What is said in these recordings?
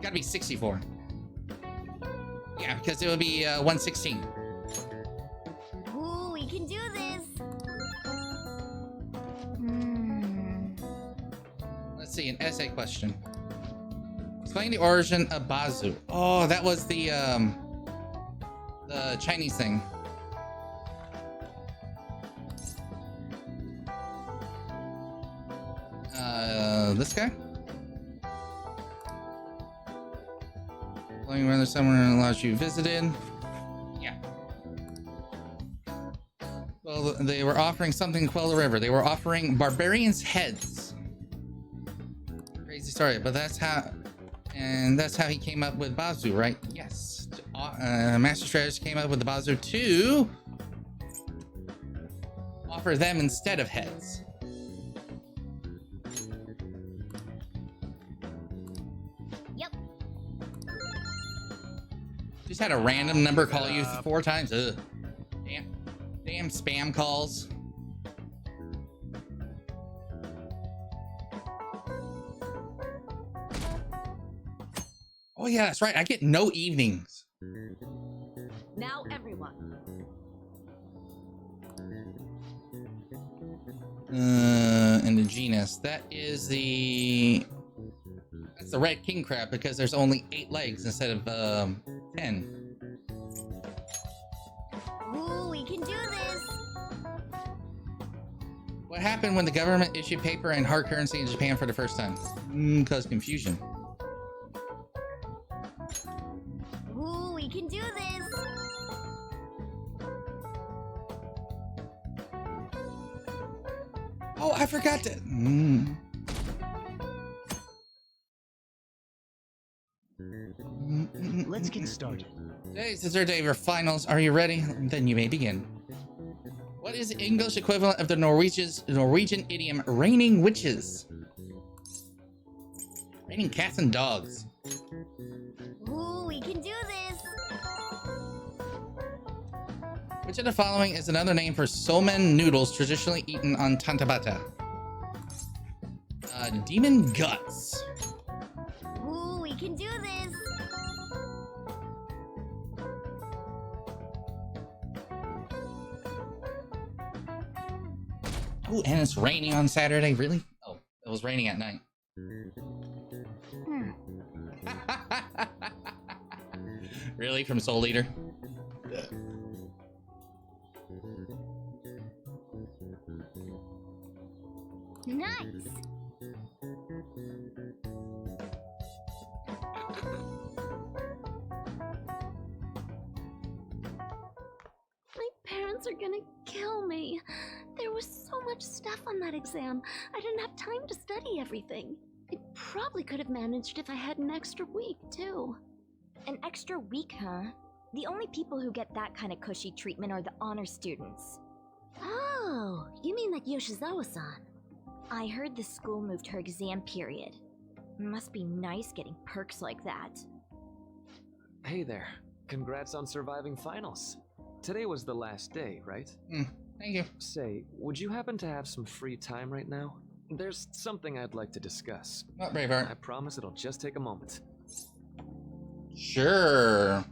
Gotta be 64. Yeah, because it would be 116. Ooh, we can do this. Let's see, an essay question. Explain the origin of Bazu. Oh, that was the Chinese thing. This guy? Playing around somewhere allows you visited. Yeah. Well, they were offering something to quell the river. They were offering barbarians' heads. Crazy story, but that's how he came up with Bazu, right? Yes. Master Strategist came up with the Bazu to offer them instead of heads. Yep. Just had a random number call you 4 times. Ugh. Damn spam calls. Oh yeah, that's right. I get no evenings. Now everyone. And the genus. That's the red king crab because there's only 8 legs instead of 10. Ooh, we can do this. What happened when the government issued paper and hard currency in Japan for the first time? Caused confusion. Ooh, we can do this. Oh, I forgot to. Let's get started. Today's the third day of your finals. Are you ready? Then you may begin. What is the English equivalent of the Norwegian idiom raining witches? Raining cats and dogs. Ooh, we can do this. Which of the following is another name for somen noodles traditionally eaten on Tantabata? Demon guts. Ooh, we can do this. Oh, and it's raining on Saturday. Really? Oh, it was raining at night. Really? From Soul Eater? Nice. My parents are gonna kill me. There was so much stuff on that exam. I didn't have time to study everything. I probably could have managed if I had an extra week, too. An extra week, huh? The only people who get that kind of cushy treatment are the honor students. Oh, you mean like Yoshizawa-san? I heard the school moved her exam period. Must be nice getting perks like that. Hey there. Congrats on surviving finals. Today was the last day, right? Thank you. Say, would you happen to have some free time right now? There's something I'd like to discuss. Not Braveheart. I promise it'll just take a moment. Sure.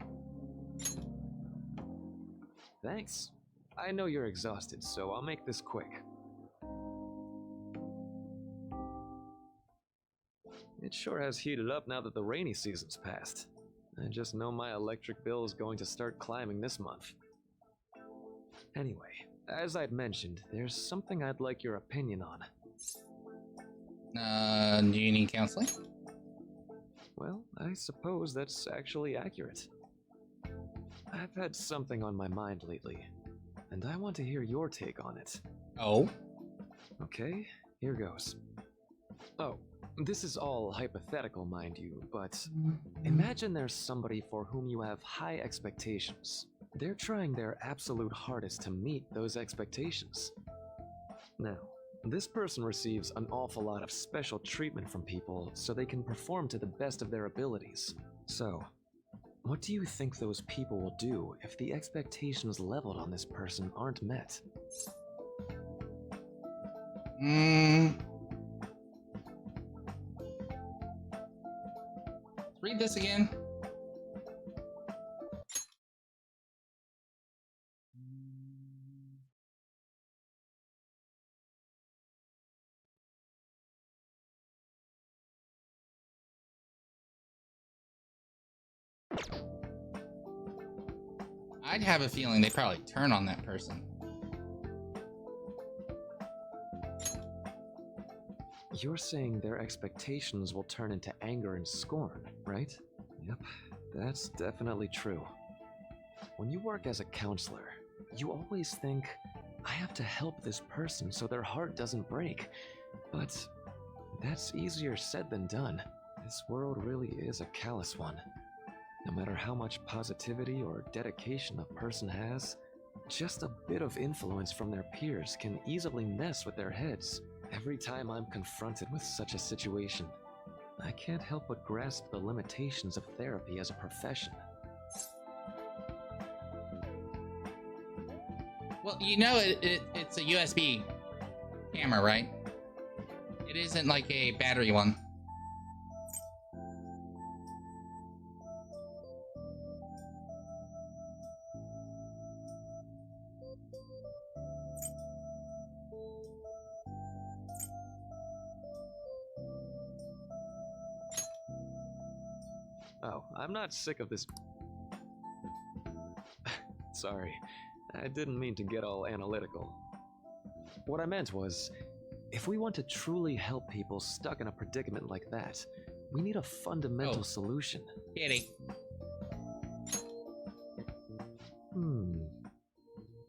Thanks. I know you're exhausted, so I'll make this quick. It sure has heated up now that the rainy season's passed. I just know my electric bill is going to start climbing this month. Anyway, as I'd mentioned, there's something I'd like your opinion on. Do you need counseling? Well, I suppose that's actually accurate. I've had something on my mind lately, and I want to hear your take on it. Oh? Okay, here goes. Oh, this is all hypothetical, mind you, but imagine there's somebody for whom you have high expectations. They're trying their absolute hardest to meet those expectations. Now, this person receives an awful lot of special treatment from people so they can perform to the best of their abilities. So, what do you think those people will do if the expectations leveled on this person aren't met? It's read this again. I'd have a feeling they probably turn on that person. You're saying their expectations will turn into anger and scorn, right? Yep, that's definitely true. When you work as a counselor, you always think, I have to help this person so their heart doesn't break. But that's easier said than done. This world really is a callous one. No matter how much positivity or dedication a person has, just a bit of influence from their peers can easily mess with their heads. Every time I'm confronted with such a situation, I can't help but grasp the limitations of therapy as a profession. Well, you know it's a USB camera, right? It isn't like a battery one. Oh, I'm not sick of this. Sorry, I didn't mean to get all analytical. What I meant was, if we want to truly help people stuck in a predicament like that, we need a fundamental solution. Kitty.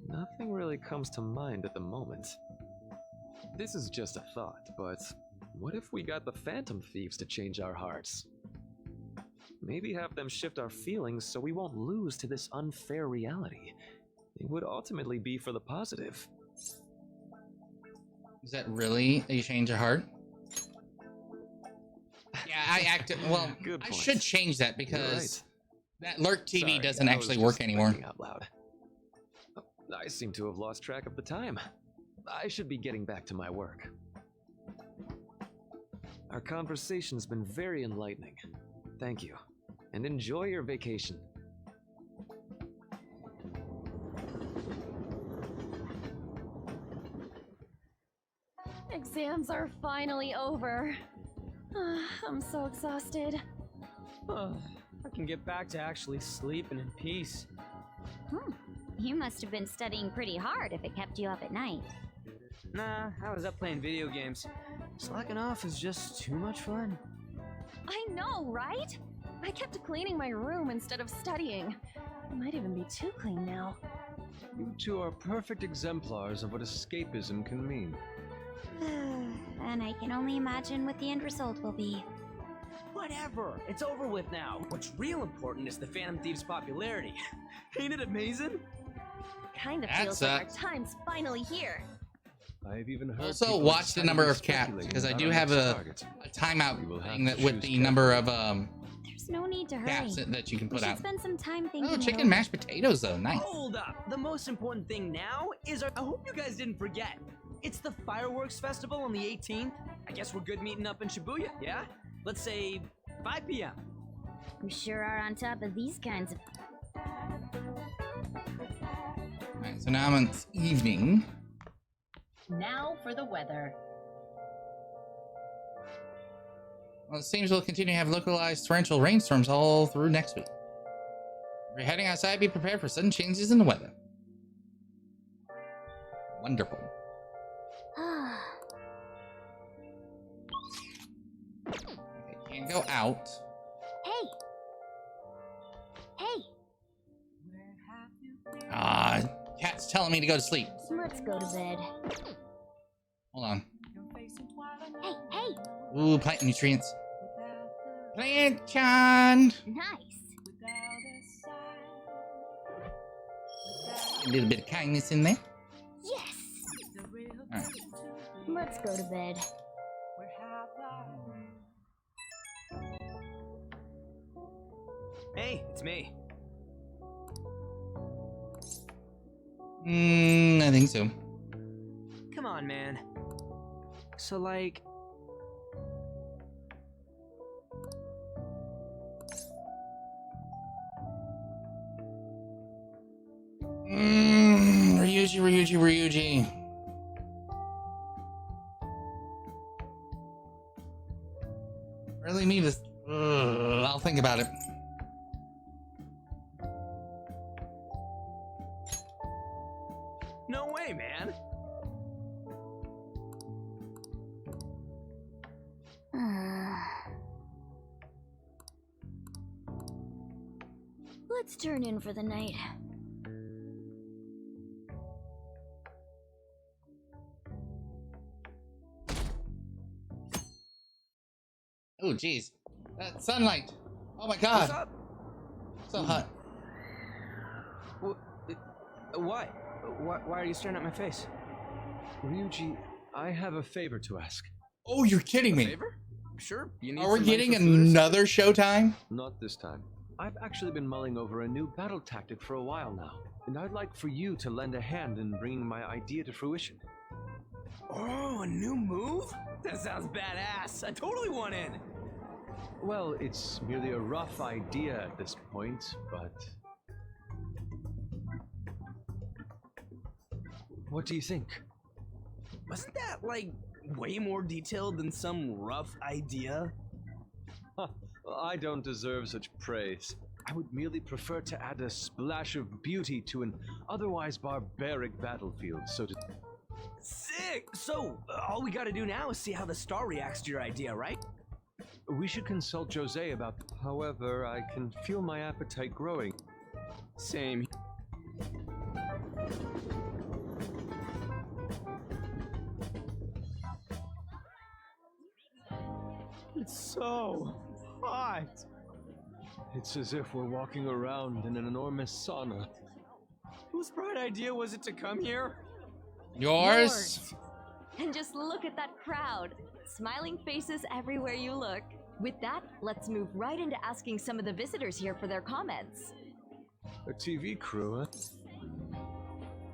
Nothing really comes to mind at the moment. This is just a thought, but what if we got the Phantom Thieves to change our hearts? Maybe have them shift our feelings so we won't lose to this unfair reality. It would ultimately be for the positive. Is that really a change of heart? Yeah, I acted well. Good I point. should change that because that Lurk TV Sorry, doesn't I was actually work just anymore. thinking out loud. I seem to have lost track of the time. I should be getting back to my work. Our conversation's been very enlightening. Thank you, and enjoy your vacation. Exams are finally over. I'm so exhausted. I can get back to actually sleeping in peace. You must have been studying pretty hard if it kept you up at night. Nah, I was up playing video games. Slacking off is just too much fun. I know, right? I kept cleaning my room instead of studying. It might even be too clean now. You two are perfect exemplars of what escapism can mean. And I can only imagine what the end result will be. Whatever, it's over with now. What's real important is the Phantom Thieves' popularity. Ain't it amazing? Kind of That feels like our sucks. time's finally here. I've even heard Also, people watch the number of excitedly cats because I speculating do about have our a next target. timeout We will have thing that to with choose the number of There's no need to hurry. cats that you can We put should out. spend some time thinking. Oh, it chicken over. mashed potatoes though, nice. Hold up! The most important thing now is I hope you guys didn't forget. It's the fireworks festival on the 18th. I guess we're good meeting up in Shibuya, yeah? Let's say 5 p.m. We sure are on top of these kinds of. Alright, so now it's evening. Now for the weather. Well, it seems we'll continue to have localized torrential rainstorms all through next week. If you're heading outside, be prepared for sudden changes in the weather. Wonderful. Okay, can't go out. Hey! Hey! Ah, cat's telling me to go to sleep. Let's go to bed. Hold on. Hey, hey! Ooh, plant nutrients. Plant Chan! Nice! A little bit of kindness in there. Yes! Alright. Let's go to bed. Hey, it's me. I think so. Come on, man. So, like... Ryuji. Really need this. I'll think about it. No way, man. Let's turn in for the night. Oh, jeez. That sunlight. Oh my What's god. up? So hot. Why? Why are you staring at my face? Ryuji, I have a favor to ask. Oh, you're kidding me. Favor? Sure. You need Are we some money getting for food or something? another showtime? Not this time. I've actually been mulling over a new battle tactic for a while now, and I'd like for you to lend a hand in bringing my idea to fruition. Oh, a new move? That sounds badass. I totally want in. Well, it's merely a rough idea at this point, but... What do you think? Wasn't that, like, way more detailed than some rough idea? Huh, I don't deserve such praise. I would merely prefer to add a splash of beauty to an otherwise barbaric battlefield, so to... Sick! So, all we gotta do now is see how the star reacts to your idea, right? We should consult Jose about... However, I can feel my appetite growing. Same. It's so hot. It's as if we're walking around in an enormous sauna. Whose bright idea was it to come here? Yours? And just look at that crowd. Smiling faces everywhere you look. With that, let's move right into asking some of the visitors here for their comments. A TV crew, huh?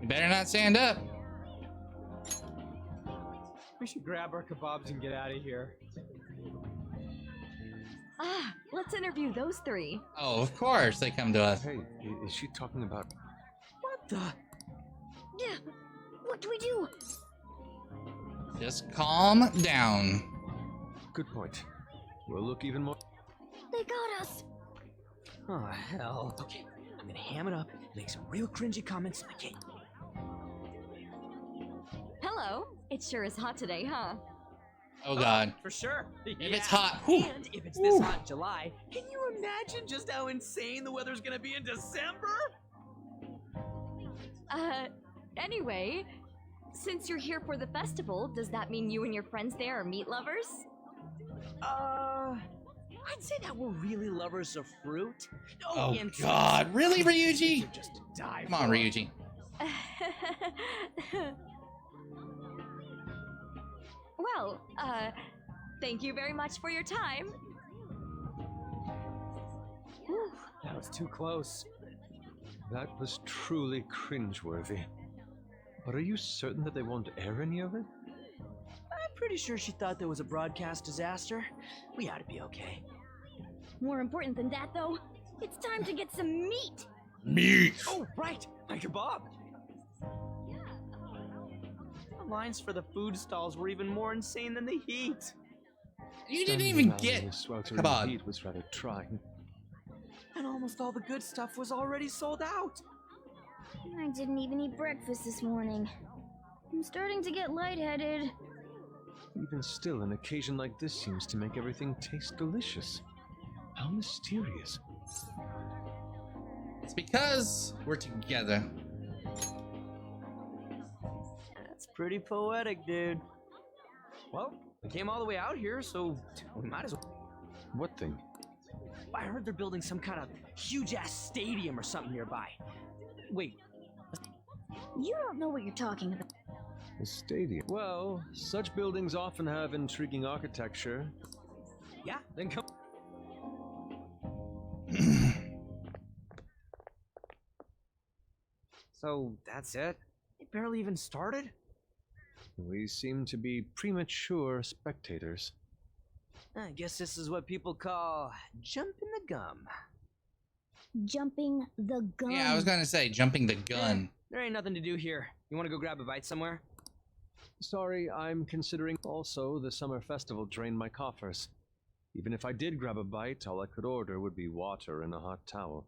You better not stand up. We should grab our kebabs and get out of here. Ah, let's interview those three. Oh, of course they come to us. Hey, is she talking about... What the? Yeah, what do we do? Just calm down. Good point. We'll look even more... They got us. Oh, hell. Okay, I'm gonna ham it up and make some real cringy comments. Okay. Hello. It sure is hot today, huh? Oh god. For sure. If it's hot. Whew. And if it's this hot in July, can you imagine just how insane the weather's gonna be in December? Anyway, since you're here for the festival, does that mean you and your friends there are meat lovers? I'd say that we're really lovers of fruit. Oh and god. Really, Ryuji? just die. Come on, for. Ryuji. Well, thank you very much for your time. Whew, that was too close. That was truly cringeworthy. But are you certain that they won't air any of it? I'm pretty sure she thought there was a broadcast disaster. We ought to be okay. More important than that, though, it's time to get some meat. Meat. Oh, right, my kebab. The lines for the food stalls were even more insane than the heat. You didn't Standing even around get in the sweltering kebab. heat was rather trying. And almost all the good stuff was already sold out. I didn't even eat breakfast this morning. I'm starting to get lightheaded. Even still, an occasion like this seems to make everything taste delicious. How mysterious. It's because we're together. That's pretty poetic, dude. Well, we came all the way out here, so we might as well. What thing? I heard they're building some kind of huge-ass stadium or something nearby. Wait, You don't know what you're talking about. A stadium. Well, such buildings often have intriguing architecture. yeah, then come. So, that's it? It barely even started? We seem to be premature spectators. I guess this is what people call jumping the gum. Jumping the gun. Yeah, I was gonna say jumping the gun. There ain't nothing to do here. You want to go grab a bite somewhere? Sorry, I'm considering. Also, the summer festival drained my coffers. Even if I did grab a bite, all I could order would be water and a hot towel.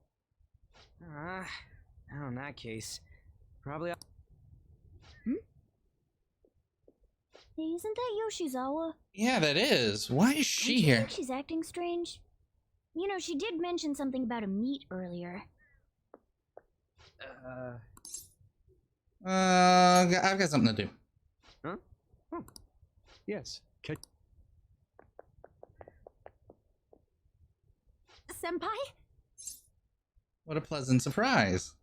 Now in that case, probably. Hey, isn't that Yoshizawa? Yeah, that is. Why is she Don't you here? think she's acting strange? You know, she did mention something about a meet earlier. I've got something to do. Huh? Oh. Yes. Senpai? What a pleasant surprise.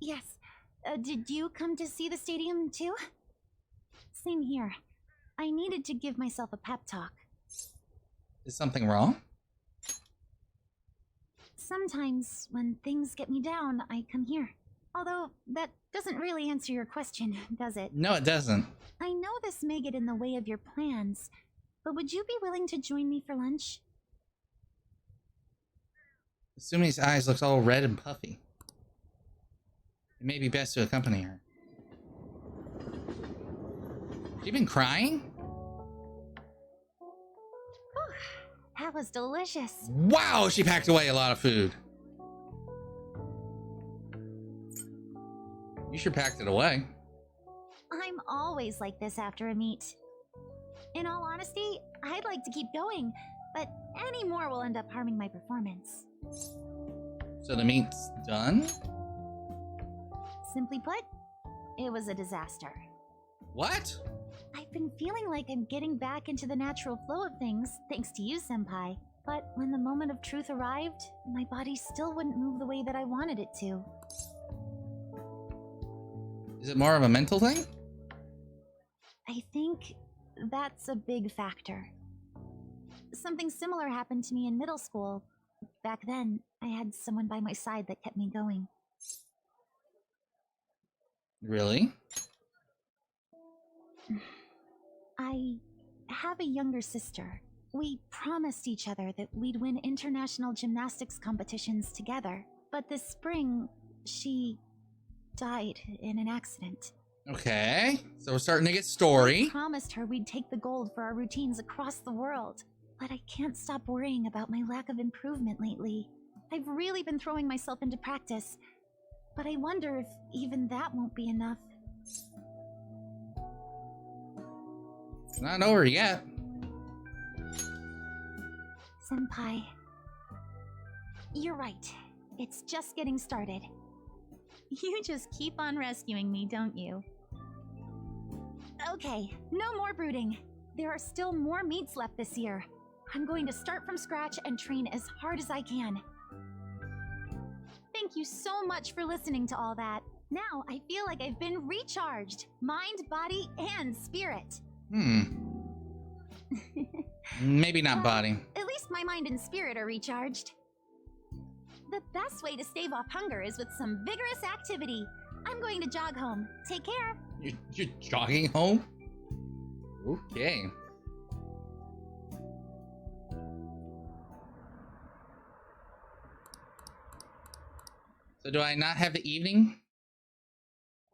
Yes. Did you come to see the stadium too? Same here. I needed to give myself a pep talk. Is something wrong? Sometimes, when things get me down, I come here. Although, that doesn't really answer your question, does it? No, it doesn't. I know this may get in the way of your plans, but would you be willing to join me for lunch? Sumi's eyes looks all red and puffy. It may be best to accompany her. You been crying? That was delicious. Wow, she packed away a lot of food. You sure packed it away. I'm always like this after a meet. In all honesty, I'd like to keep going, but any more will end up harming my performance. So the meet's done? Simply put, it was a disaster. What? I've been feeling like I'm getting back into the natural flow of things, thanks to you, Senpai. But when the moment of truth arrived, my body still wouldn't move the way that I wanted it to. Is it more of a mental thing? I think that's a big factor. Something similar happened to me in middle school. Back then, I had someone by my side that kept me going. Really? I have a younger sister. We promised each other that we'd win international gymnastics competitions together. But this spring, she died in an accident. Okay, so we're starting to get story. I promised her we'd take the gold for our routines across the world. But I can't stop worrying about my lack of improvement lately. I've really been throwing myself into practice. But I wonder if even that won't be enough. It's not over yet. Senpai, you're right. It's just getting started. You just keep on rescuing me, don't you? Okay, no more brooding. There are still more meets left this year. I'm going to start from scratch and train as hard as I can. Thank you so much for listening to all that. Now I feel like I've been recharged. Mind, body, and spirit. Maybe not body. At least my mind and spirit are recharged. The best way to stave off hunger is with some vigorous activity. I'm going to jog home. Take care. You're jogging home? Okay. So do I not have the evening?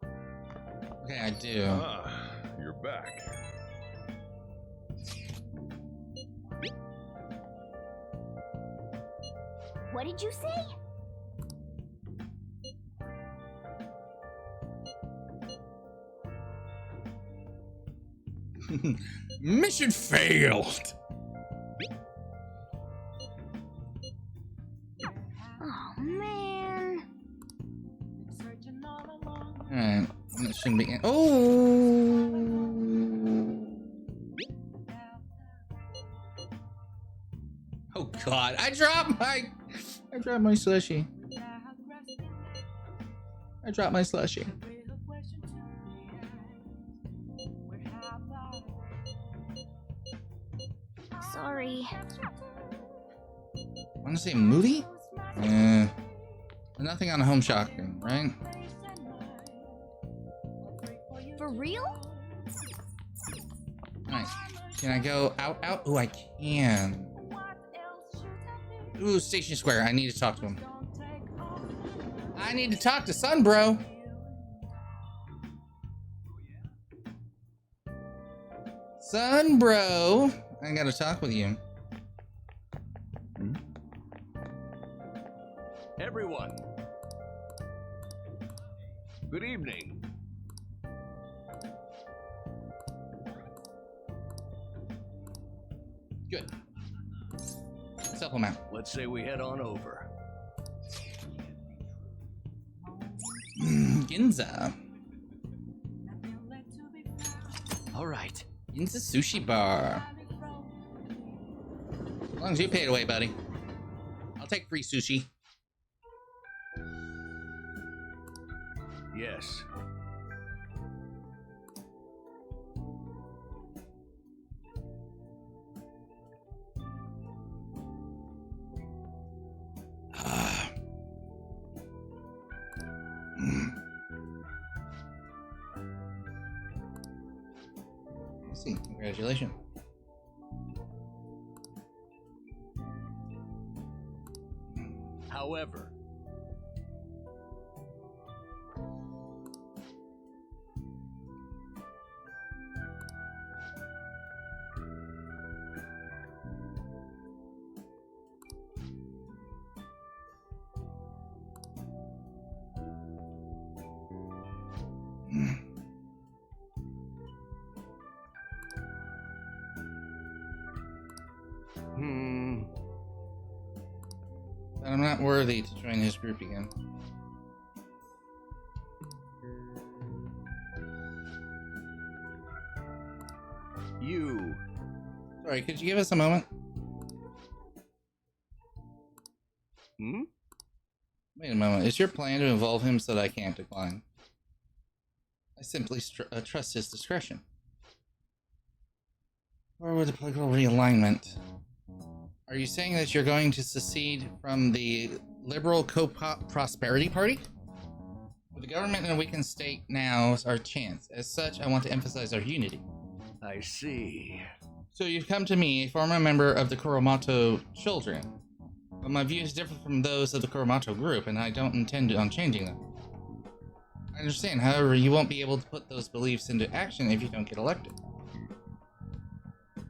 Okay, I do. Ah, you're back. What did you say? Mission failed. Oh, man. Alright, that shouldn't be. Oh! Oh god, I dropped my slushy. I dropped my slushy. Sorry. Wanna say movie? Nothing on home shopping, right? For real? Alright. Can I go out? Oh, I can. Ooh, Station Square. I need to talk to him. I need to talk to Sun Bro. Sun Bro, I gotta talk with you. Everyone. Good evening. Good. Supplement. Let's say we head on over. Ginza. All right. Ginza Sushi Bar. As long as you pay it away, buddy. I'll take free sushi. Yes. Let's see. Congratulations. However, But I'm not worthy to join his group again. you. Sorry, could you give us a moment? Wait a moment. Is your plan to involve him so that I can't decline? I simply trust his discretion. Or with the political realignment? Are you saying that you're going to secede from the Liberal Co-Prosperity Party? With the government in a weakened state now is our chance. As such, I want to emphasize our unity. I see. So you've come to me, a former member of the Kuromoto children. But my views differ from those of the Kuromoto group, and I don't intend on changing them. I understand, however, you won't be able to put those beliefs into action if you don't get elected.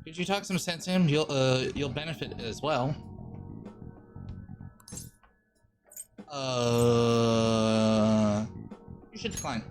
Could you talk some sense to him? You'll benefit as well. You should decline.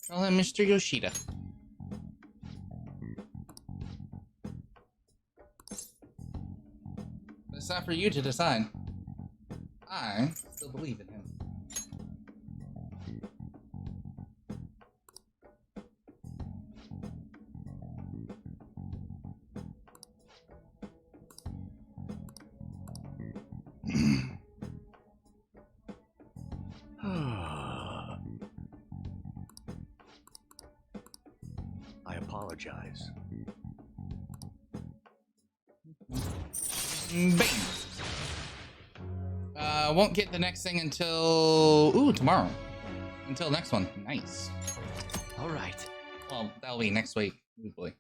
Call him Mr. Yoshida. But it's not for you to decide. I still believe in him. I apologize. Bam! Won't get the next thing until... tomorrow. Until next one. Nice. All right. Well, that'll be next week, usually.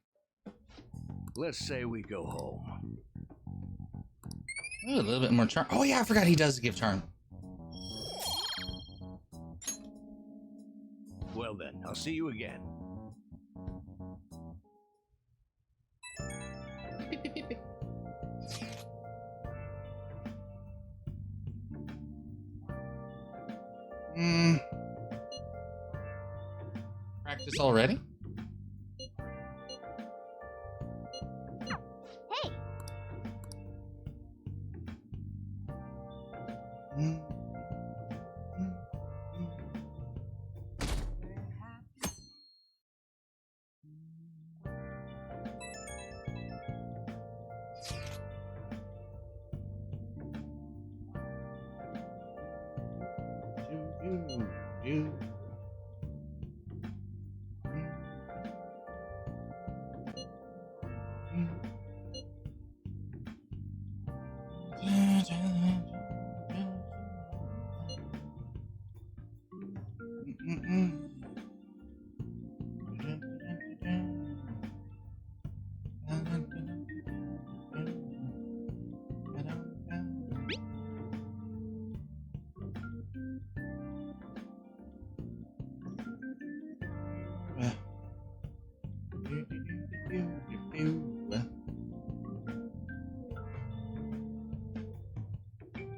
Let's say we go home. Ooh, a little bit more charm. Oh yeah, I forgot he does give charm. Well then, I'll see you again. Practice already? Hey!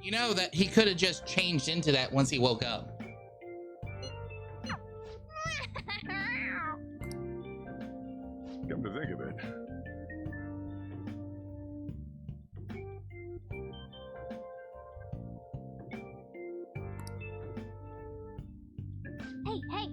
You know that he could have just changed into that once he woke up. Come to think of it. Hey, hey!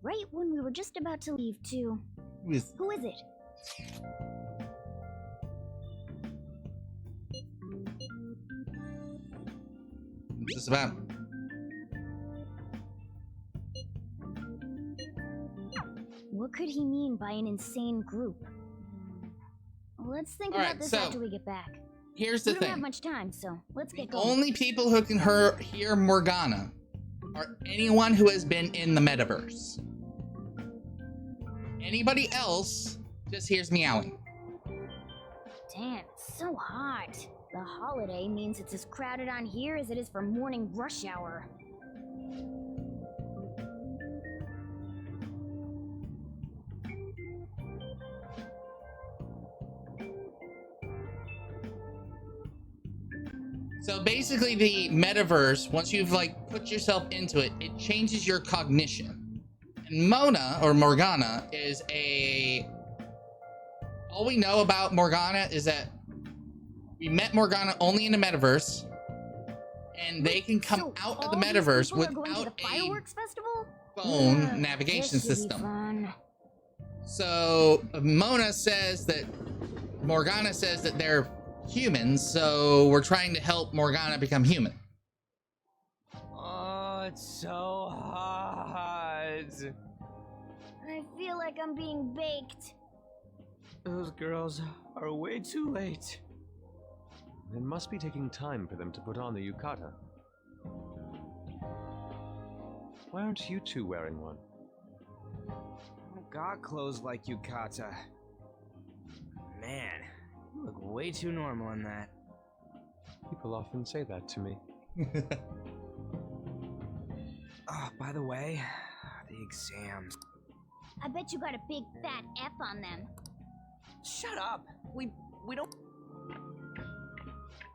Right when we were just about to leave, too. Who is it? What's this about? What could he mean by an insane group? Let's think All about right, this so, after we get back. Here's the We don't have thing. much time, so let's The get going. only people who can hear Morgana are anyone who has been in the metaverse. Anybody else just hears meowing. Damn, it's so hot. The holiday means it's as crowded on here as it is for morning rush hour. So basically the metaverse, once you've like put yourself into it, it changes your cognition. And Mona or Morgana is all we know about Morgana is that we met Morgana only in the metaverse, and they can come So out of all the these metaverse people are going to without the a fireworks festival? phone navigation This should be system. fun. So Morgana says that they're humans, so we're trying to help Morgana become human. Oh, it's so hot. I feel like I'm being baked. Those girls are way too late. It must be taking time for them to put on the yukata. Why aren't you two wearing one? I don't got clothes like Yukata. Man, you look way too normal in that. People often say that to me. Oh, by the way, the exams. I bet you got a big fat F on them. Shut up! We don't.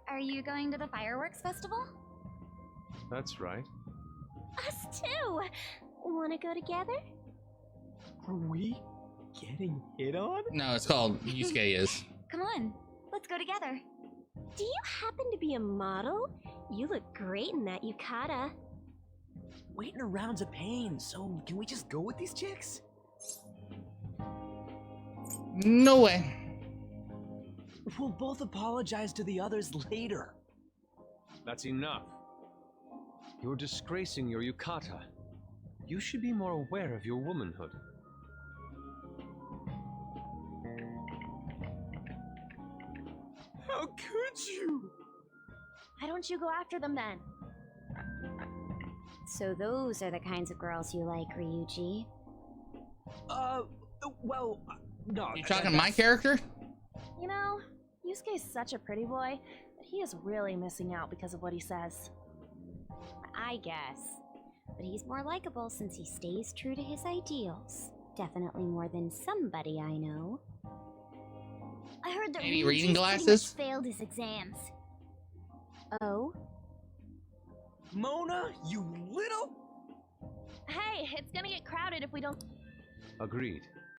Are you going to the fireworks festival? That's right. Us too! Wanna go together? Are we getting hit on? No, it's called Yusuke is. Come on, let's go together. Do you happen to be a model? You look great in that yukata. Waiting around's a pain, so can we just go with these chicks? No way. We'll both apologize to the others later. That's enough. You're disgracing your yukata. You should be more aware of your womanhood. How could you? Why don't you go after them then? So those are the kinds of girls you like, Ryuji. Well, no. You talking to my character? You know, Yusuke's such a pretty boy, but he is really missing out because of what he says. I guess. But he's more likable since he stays true to his ideals. Definitely more than somebody I know. I heard that Maybe Ryuji's reading pretty much glasses? failed his exams. Oh? Mona, you little. Hey, it's gonna get crowded if we don't. Agreed.